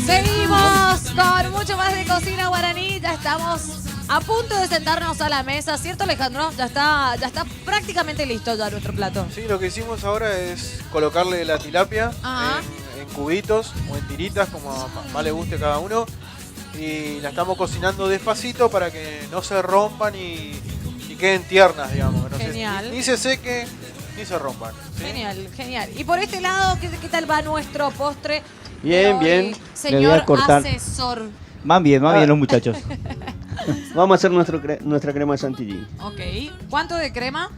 Seguimos con mucho más de Cocina Guaraní. Ya estamos a punto de sentarnos a la mesa, ¿cierto, Alejandro? Ya está prácticamente listo ya nuestro plato. Sí, lo que hicimos ahora es colocarle la tilapia en cubitos o en tiritas, como más le guste a cada uno. Y la estamos cocinando despacito para que no se rompan y queden tiernas, digamos. Que no Genial. ni se seque ni se rompan. ¿sí? Genial, genial. Y por este lado, ¿qué tal va nuestro postre? Bien, bien. Señor Le voy a cortar. asesor. Van bien los muchachos. Vamos a hacer nuestra crema de chantilly. Ok. ¿Cuánto de crema?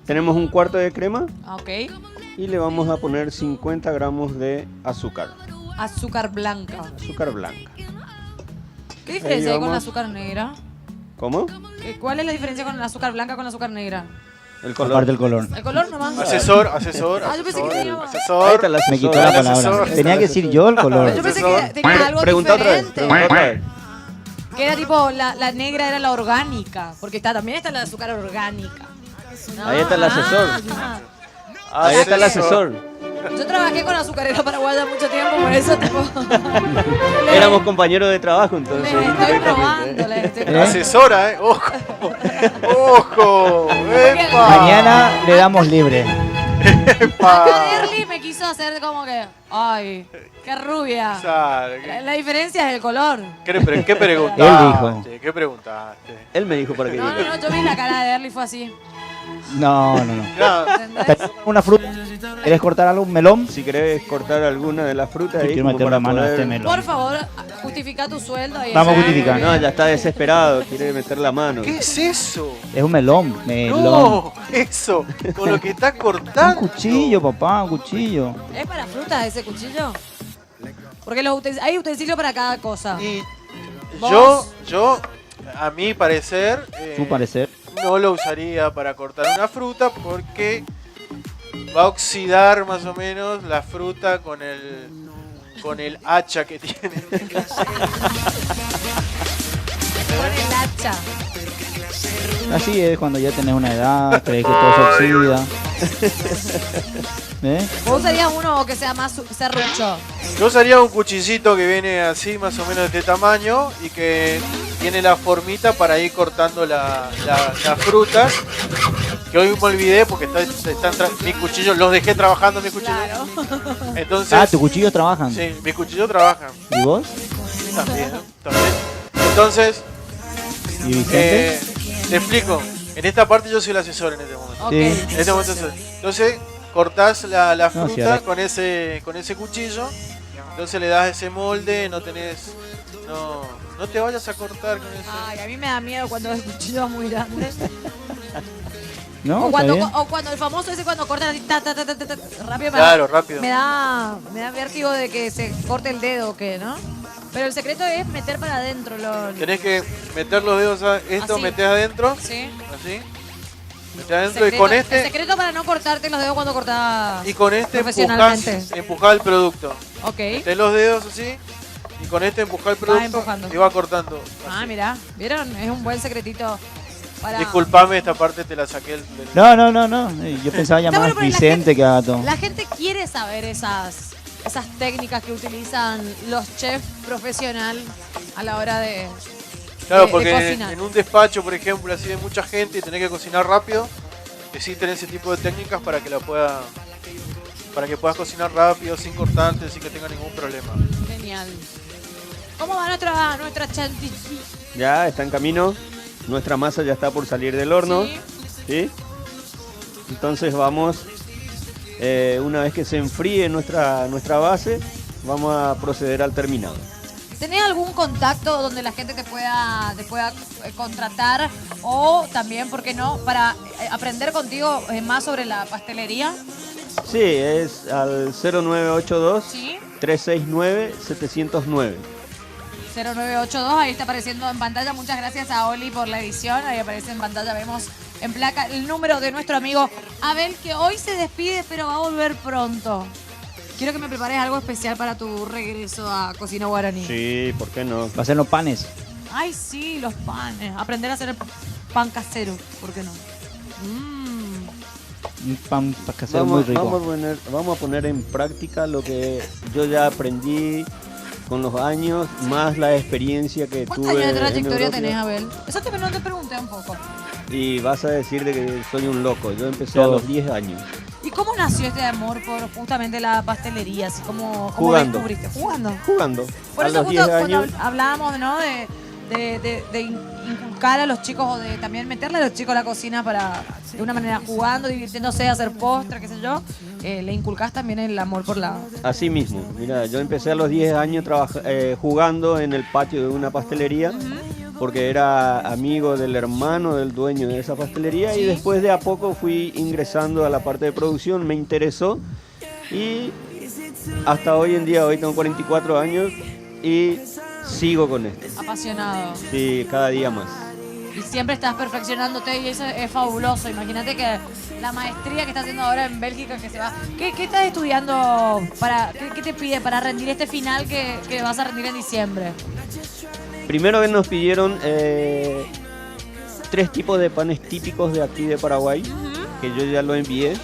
Tenemos un cuarto de crema Ok. y le vamos a poner 50 gramos de azúcar. Azúcar blanca. Azúcar blanca. ¿Qué diferencia hay con la vamos. azúcar negra? ¿Cómo? ¿Cuál es la diferencia con el azúcar blanca con la azúcar negra? El color. Aparte del color. ¿El color nomás? Asesor. Yo pensé que tenía... Asesor. Ahí está el Me asesor. quitó la el palabra. asesor. Tenía que decir yo el color. Yo pensé que tenía algo Pregunta otra vez. diferente. Pregunta otra vez. Que era tipo, la negra era la orgánica. Porque también está la azúcar orgánica. No, Ahí está el asesor. ah. Ahí está el asesor. Yo trabajé con azucarera paraguaya mucho tiempo, por eso tipo... Éramos compañeros de trabajo entonces. Les estoy probando, les estoy probando. Asesora, Ojo. Ojo. ¡Epa! Mañana le damos libre. Acá Derly me quiso hacer como que, ay, qué rubia. ¿Qué, La diferencia es el color. qué preguntaste? Él dijo. ¿Qué preguntaste? Él me dijo para que No, yo vi la cara de Derly, fue así. No. No, ¿Entendés? Una fruta. ¿Quieres cortar algo? ¿Un melón? Si querés cortar alguna de las frutas Yo ahí quiero como meter para la mano a poder- este melón. Por favor, justifica tu sueldo. Y Vamos a eso. justificar. No, ya está desesperado, quiere meter la mano. ¿qué es eso? Es un melón. No, eso, con lo que está Un cortando. cuchillo, papá, un cuchillo. ¿Es para frutas ese cuchillo? Porque hay utensilios para cada cosa. Y ¿Vos? yo, a mi parecer, Su parecer. no lo usaría para cortar una fruta porque va a oxidar más o menos la fruta con el hacha que tiene. Con el hacha. Así es cuando ya tenés una edad, crees que todo se oxida. ¿Eh? ¿Vos usarías uno que sea más serrucho? Yo usaría un cuchillito que viene así más o menos de este tamaño y que tiene la formita para ir cortando las frutas. Que hoy me olvidé porque mis cuchillos, los dejé trabajando mis cuchillos. Claro. Entonces, Ah, tus cuchillos trabajan. sí, mis cuchillos trabajan. ¿Y vos? También. Entonces, ¿Y Vicente? te explico. En esta parte yo soy el asesor en este momento. Ok. Sí. En este momento entonces cortás la No, fruta sí, ahora- con ese cuchillo. Entonces le das ese molde, no te vayas a cortar con ese. Ay, a mí me da miedo cuando el cuchillo es muy grande. ¿No? O ¿Está bien? cuando el famoso ese cuando cortan así, rápido. Claro, rápido. Me da vértigo de que se corte el dedo o qué, ¿no? Pero el secreto es meter para adentro Tenés que meter los dedos esto, Así. metés adentro, Sí. así. Metés adentro y con El este secreto para no cortarte los dedos cuando cortas empujás el producto. Ok. Metés los dedos así y con este empujás el producto empujando. y va cortando. Ah, así. mirá, ¿vieron? Es un buen secretito para... Disculpame, esta parte te la saqué del... No. Yo pensaba Está llamar bueno, a porque Vicente que haga todo. La gente quiere saber esas técnicas que utilizan los chefs profesionales a la hora de Claro, de porque cocinar. en un despacho, por ejemplo, así de mucha gente y tenés que cocinar rápido, existen ese tipo de técnicas para que para que puedas cocinar rápido, sin cortantes, sin que tenga ningún problema. Genial. ¿Cómo va nuestra chantilly? Ya está en camino. Nuestra masa ya está por salir del horno. Sí. ¿Sí? Entonces vamos, una vez que se enfríe nuestra base, vamos a proceder al terminado. ¿Tenés algún contacto donde la gente te pueda contratar o también, por qué no, para aprender contigo más sobre la pastelería? Sí, es al 0982 Sí. 369 709. 0982, ahí está apareciendo en pantalla. Muchas gracias a Oli por la edición. Ahí aparece en pantalla, vemos en placa el número de nuestro amigo Abel, que hoy se despide, pero va a volver pronto. Quiero que me prepares algo especial para tu regreso a Cocina Guaraní. Sí, ¿por qué no? Va a ser los panes. Ay, sí, los panes. Aprender a hacer el pan casero, ¿por qué no? Un pan casero muy rico. Vamos a poner en práctica lo que yo ya aprendí con los años, más la experiencia que ¿Cuántos tuve años de en trayectoria Europa. tenés, Abel? Eso no te pregunté un poco. Y vas a decir de que soy un loco. Yo empecé a los 10 años. ¿Y cómo nació este amor por justamente la pastelería? Así como Jugando. descubriste. Jugando. Jugando. Por A eso los 10 justo cuando años. hablábamos, ¿no? De inculcar a los chicos o de también meterle a los chicos a la cocina para, de una manera jugando, divirtiéndose, hacer postres, qué sé yo. Le inculcás también el amor por la... Así mismo. Mira, yo empecé a los 10 años jugando en el patio de una pastelería. Porque era amigo del hermano del dueño de esa pastelería. Sí. Y después de a poco fui ingresando a la parte de producción, me interesó y hasta hoy en día, hoy tengo 44 años y sigo con esto. Apasionado. Sí, cada día más. Y siempre estás perfeccionándote y eso es fabuloso. Imagínate que la maestría que estás haciendo ahora en Bélgica, que se va... ¿Qué estás estudiando? ¿Qué te pide para rendir este final que vas a rendir en diciembre? Primero que nos pidieron 3 tipos de panes típicos de aquí de Paraguay, que yo ya lo envié.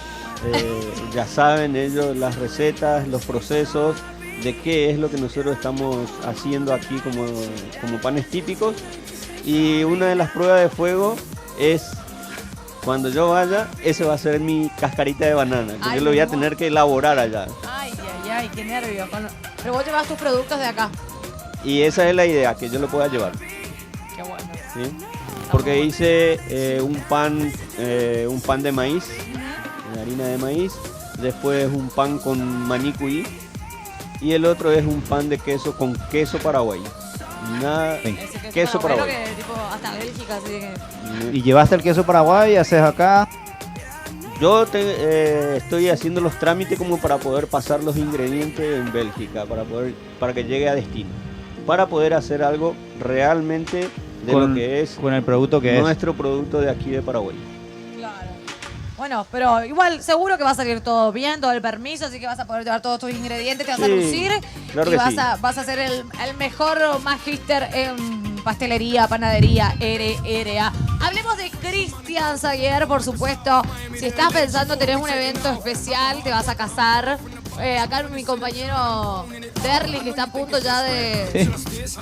Ya saben ellos las recetas, los procesos, de qué es lo que nosotros estamos haciendo aquí como panes típicos. Y una de las pruebas de fuego es, cuando yo vaya, ese va a ser mi cascarita de banana, que yo lo voy a tener que elaborar allá. Ay, qué nervio. Pero vos llevas tus productos de acá. Y esa es la idea, que yo lo pueda llevar. Qué bueno. ¿Sí? Porque hice un pan de maíz, de harina de maíz, después un pan con maní cuy y el otro es un pan de queso con queso paraguay. Queso paraguay. Que, tipo, hasta Bélgica, así que... Y llevaste el queso paraguay, haces acá. Yo estoy haciendo los trámites como para poder pasar los ingredientes en Bélgica, para que llegue a destino, para poder hacer algo realmente de lo que es con el producto que nuestro producto de aquí de Paraguay. Claro. Bueno, pero igual seguro que va a salir todo bien, todo el permiso, así que vas a poder llevar todos tus ingredientes, te vas a Sí, lucir claro y que vas, sí. vas a ser el magíster magíster en pastelería, panadería, RRA. Hablemos de Cristian Zaguer, por supuesto. Si estás pensando tenés un evento especial, te vas a casar. Acá mi compañero Derly, que está a punto ya de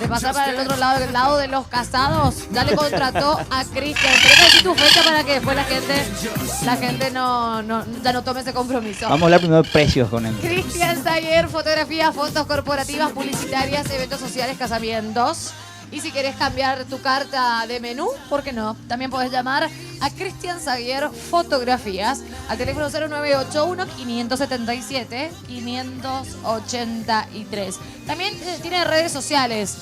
pasar para el otro lado, el lado de los casados, ya le contrató a Cristian. Tenés que decir tu fecha para que después la gente ya no tome ese compromiso. Vamos a hablar primero de precios con él. Cristian Zaguer, fotografías, fotos corporativas, publicitarias, eventos sociales, casamientos. Y si querés cambiar tu carta de menú, ¿por qué no? También podés llamar a Cristian Zaguer Fotografías al teléfono 0981-577-583. También tiene redes sociales,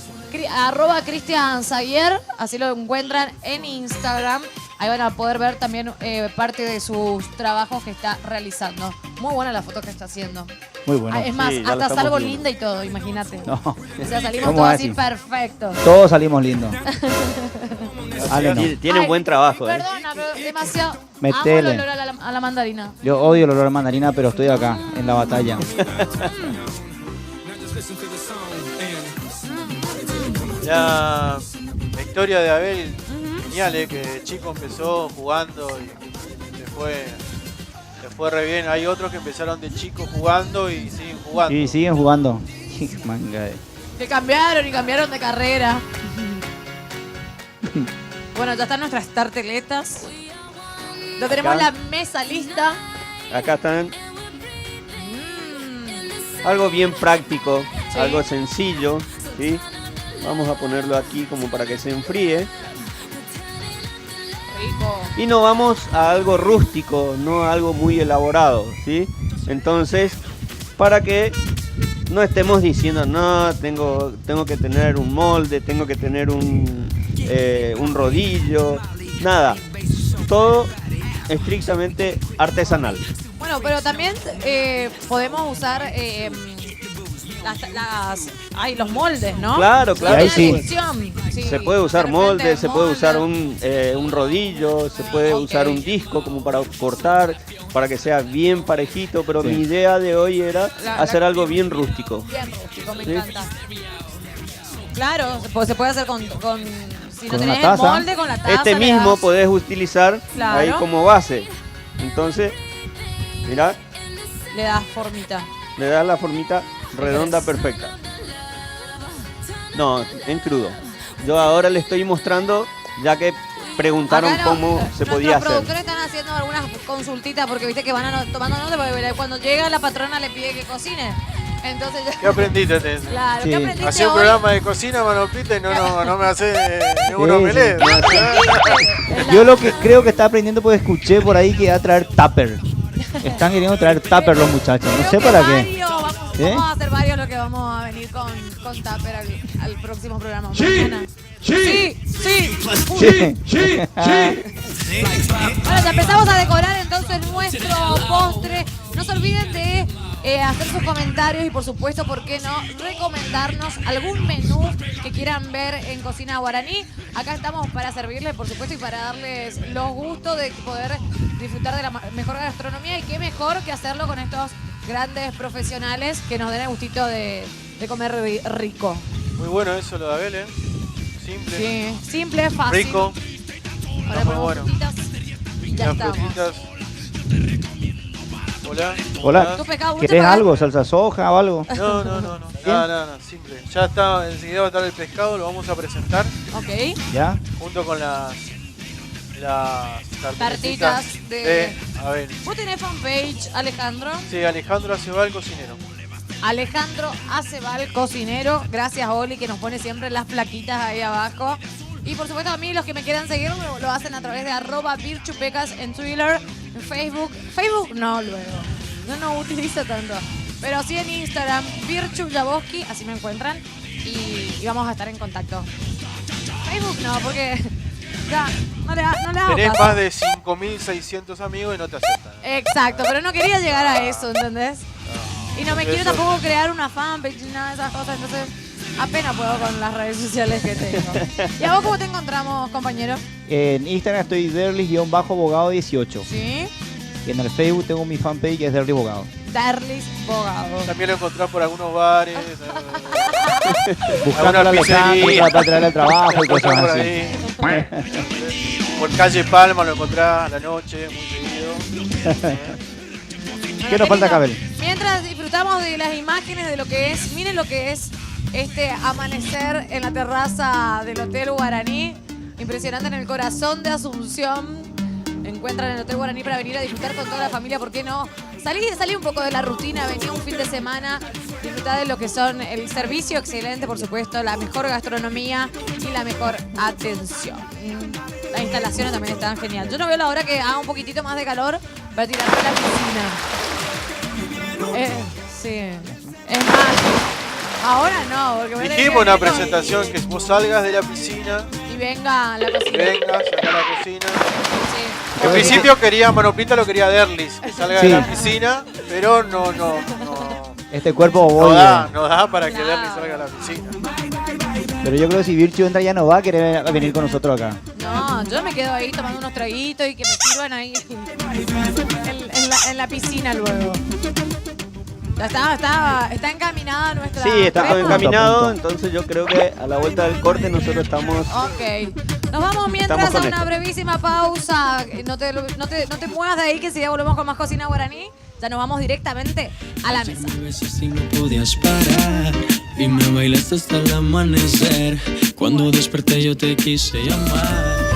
@Cristian Zaguer, así lo encuentran en Instagram. Ahí van a poder ver también parte de sus trabajos que está realizando. Muy buena la foto que está haciendo. Muy bueno. Es más, Sí, ya la hasta estamos salgo viendo. linda y todo, imagínate. No. O sea, salimos ¿Cómo todos así? así perfectos. Todos salimos lindos. Ale, no. Tienen Ay, buen trabajo. Perdona, pero demasiado. Metele. Amo el olor a la mandarina. Yo odio el olor a mandarina, pero estoy acá, en la batalla. La historia de Abel, genial, que de chico empezó jugando y le fue re bien. Hay otros que empezaron de chico jugando y siguen jugando. Y siguen jugando. Manga de... Que cambiaron de carrera. Bueno, ya están nuestras tarteletas. Ya tenemos Acá. la mesa lista. Acá están. Algo bien práctico, Sí. algo sencillo, ¿sí? Vamos a ponerlo aquí como para que se enfríe. Rico. Y nos vamos a algo rústico, no a algo muy elaborado, ¿sí? Entonces, para que no estemos diciendo, no, tengo que tener un molde, tengo que tener un rodillo, nada. Todo estrictamente artesanal. Bueno, pero también podemos usar Ay, los moldes, ¿no? Claro, claro. Ahí sí. Sí, Se puede usar de repente molde, se puede usar molde. un rodillo, se puede Ok. usar un disco como para cortar, para que sea bien parejito, pero Sí. mi idea de hoy era La- hacer la- algo bien rústico. Bien rústico, me Sí. encanta. Claro, se puede hacer con si no Con tenés una el taza. molde, con la taza. Este le mismo das- podés utilizar Claro. ahí como base. Entonces, mirá, le das formita. le das la formita redonda querés? perfecta. No, en crudo. Yo ahora le estoy mostrando, ya que preguntaron Acá no, cómo se podía nuestros hacer. productores están haciendo algunas consultitas porque viste que van tomando nota porque cuando llega la patrona le pide que cocine. Entonces ya... ¿Qué aprendiste? Claro, Sí. ¿qué aprendiste Hacía un hoy? programa de cocina, Manopita, y no me hace ningún Sí, omelette. sí. Yo lo que creo que está aprendiendo, pues escuché por ahí que va a traer tupper. Están queriendo traer tupper los muchachos. No Creo sé que para qué. varios, ¿Eh? vamos a hacer varios lo que vamos a venir con tupper al próximo programa. Mañana. Sí. Bueno, ya empezamos a decorar entonces nuestro postre. No se olviden de hacer sus comentarios y por supuesto, ¿por qué no? Recomendarnos algún menú que quieran ver en Cocina Guaraní. Acá estamos para servirles, por supuesto, y para darles los gustos de poder disfrutar de la mejor gastronomía. Y qué mejor que hacerlo con estos grandes profesionales que nos den el gustito de comer rico. Muy bueno eso lo de Abel, ¿eh? Simple, Sí, simple, fácil. rico. Ahora Está muy ponemos bueno. frutitas y ya Las estamos. frutitas. Hola. Hola. ¿Tu pescado dulce ¿Querés para- algo? ¿Salsa soja o algo? No. Nada, simple. Ya está, enseguida va a estar el pescado, lo vamos a presentar Ok. ¿Ya? junto con las Tartitas de- Abel. ¿Vos tenés fanpage, Alejandro? Sí, Alejandro Acebal, cocinero. Alejandro Acebal, cocinero. Gracias, Oli, que nos pone siempre las plaquitas ahí abajo. Y por supuesto, a mí los que me quieran seguir lo hacen a través de @virchupecas en Twitter, en Facebook. Facebook no, luego. No utilizo tanto. Pero sí en Instagram, Virchu Jaboski, así me encuentran. Y vamos a estar en contacto. Facebook no, porque ya no le hago Tenés caso. más de 5.600 amigos y no te aceptan. Exacto, pero no quería llegar a eso, ¿entendés? Y no me quiero Eso- tampoco crear una fanpage ni nada de esas cosas, entonces apenas puedo con las redes sociales que tengo. ¿Y a vos cómo te encontramos, compañero? En Instagram estoy derlis-bogado18. Sí, Y en el Facebook tengo mi fanpage que es Derlis Bogado. Darlis Bogado. También lo encontrás por algunos bares. Buscando la pizzería. Alejandro para traer al trabajo y Lo encontrás cosas por así. ahí. Por calle Palma lo encontrás a la noche, muy seguido. ¿Qué Bueno, nos falta, querido, Cabel? Mientras disfrutamos de las imágenes de lo que es, miren lo que es este amanecer en la terraza del Hotel Guaraní. Impresionante, en el corazón de Asunción. Encuentran el Hotel Guaraní para venir a disfrutar con toda la familia, ¿por qué no? Salí un poco de la rutina, venía un fin de semana, disfrutar de lo que son el servicio excelente, por supuesto, la mejor gastronomía y la mejor atención. Las instalaciones también están genial. Yo no veo la hora que haga un poquitito más de calor para tirarme a la piscina. Sí, es más, ahora no, porque me Dijimos en la presentación que vos salgas de la piscina, y venga a la cocina. vengas acá a la cocina. Sí. En principio quería, Manopita lo quería Derlis, que salga Sí. de la piscina, pero no Este cuerpo voy. no da para que Claro. Derlis salga a la piscina. Pero yo creo que si Virchu entra ya no va a querer venir con nosotros acá. No, yo me quedo ahí tomando unos traguitos y que me sirvan ahí en la piscina luego. Ya está encaminada nuestra... Sí, está crema. encaminado, Punto a punto. entonces yo creo que a la vuelta del corte nosotros estamos... Ok. Nos vamos mientras Estamos con a una esto. brevísima pausa. No te muevas de ahí, que si ya volvemos con más Cocina Guaraní, ya nos vamos directamente a la mesa. Me besaste y no podías parar y me bailaste hasta el amanecer. Cuando desperté yo te quise llamar.